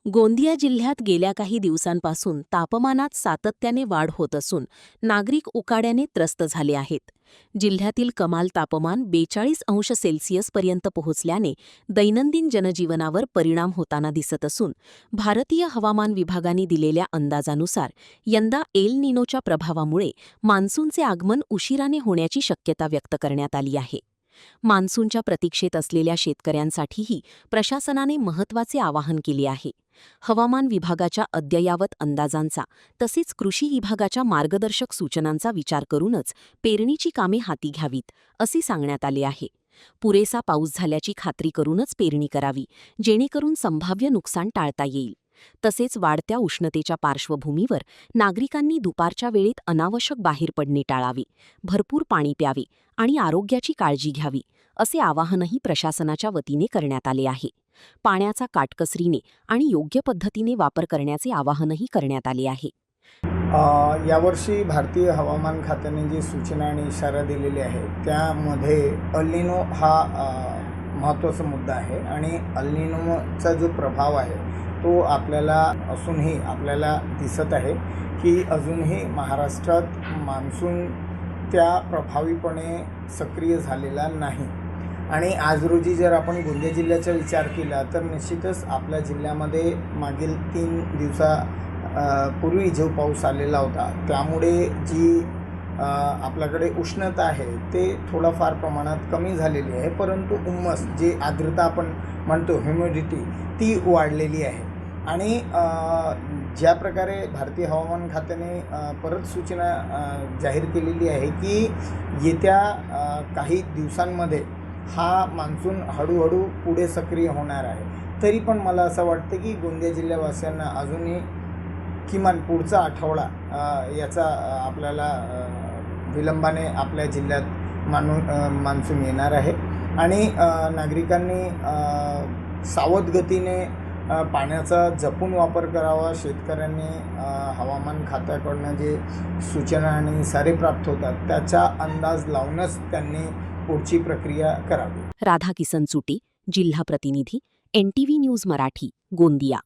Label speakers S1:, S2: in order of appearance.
S1: गोंदिया जिल्ह्यात गेल्या काही दिवसांपासून तापमानात सातत्याने वाढ होत असून नागरिक उकाड्याने त्रस्त झाले आहेत. जिल्ह्यातील कमाल तापमान 42°C पोहोचल्याने दैनंदिन जनजीवनावर परिणाम होताना दिसत असून भारतीय हवामान विभागाने दिलेल्या अंदाजानुसार यंदा एल निनोच्या प्रभावामुळे मान्सूनचे आगमन उशिराने होण्याची शक्यता व्यक्त करण्यात आली आहे. मान्सूनच्या प्रतीक्षेत असलेल्या शेतकऱ्यांसाठीही प्रशासनाने महत्त्वाचे आवाहन केले आहे. हवामान विभागाच्या अद्ययावत अंदाजांचा तसेच कृषी विभागाच्या मार्गदर्शक सूचनांचा विचार करूनच पेरणीची कामे हाती घ्यावीत, असे सांगण्यात आले आहे. पुरेसा पाऊस झाल्याची खात्री करूनच पेरणी करावी, जेणेकरून संभाव्य नुकसान टाळता येईल. तसेच वाढत्या उष्णतेच्या पार्श्वभूमीवर नागरिकांनी दुपारच्या वेळेत अनावश्यक बाहेर पडणे टाळावे, भरपूर पाणी प्यावे आणि आरोग्याची काळजी घ्यावी, असे आवाहनही प्रशासनाच्या वतीने करण्यात आले आहे. पाण्याचा काटकसरीने आणि योग्य पद्धतीने वापर करण्याचे आवाहनही करण्यात आले आहे.
S2: यावर्षी भारतीय हवामान खात्याने जी सूचना आणि इशारा दिलेली आहे त्यामध्ये अल निनो हा महत्त्वाचा मुद्दा आहे आणि अल निनोचा जो प्रभाव आहे तो आपल्याला असूनही आपल्याला दिसत आहे की अजूनही महाराष्ट्रात मान्सून त्या प्रभावीपणे सक्रिय झालेला नाही. आणि आज रोजी जर आपण गोंदिया जिल्ह्याचा विचार केला तर निश्चितच आपल्या जिल्ह्यामध्ये मागील 3 दिवसापूर्वी जो पाऊस आलेला होता त्यामुळे जी आपल्याकडे उष्णता आहे ते थोडंफार प्रमाणात कमी झालेली आहे, परंतु उम्मस जी आर्द्रता आपण म्हणतो ह्युमिडिटी ती वाढलेली आहे. आणि ज्या प्रकारे भारतीय हवामान खात्याने परत सूचना जाहीर केलेली आहे की येत्या काही दिवसांमध्ये हा मान्सून हळूहळू पुढे सक्रिय होणार आहे, तरी पण मला असं वाटतं की गोंदिया जिल्ह्यावासियांना अजूनही किमान पुढचा आठवडा याचा आपल्याला विलंबाने आपल्या जिल्ह्यात मान्सून येणार आहे. आणि नागरिकांनी सावध गतीने पाण्याचा जपून वापर करावा. शेतकऱ्यांनी हवामान खात्याकडून जे सूचना आणि इशारे प्राप्त होतात त्याचा अंदाज लावूनच त्यांनी पुढची प्रक्रिया करावी.
S1: राधा किसन चुटी, जिल्हा प्रतिनिधी, NTV न्यूज मराठी, गोंदिया.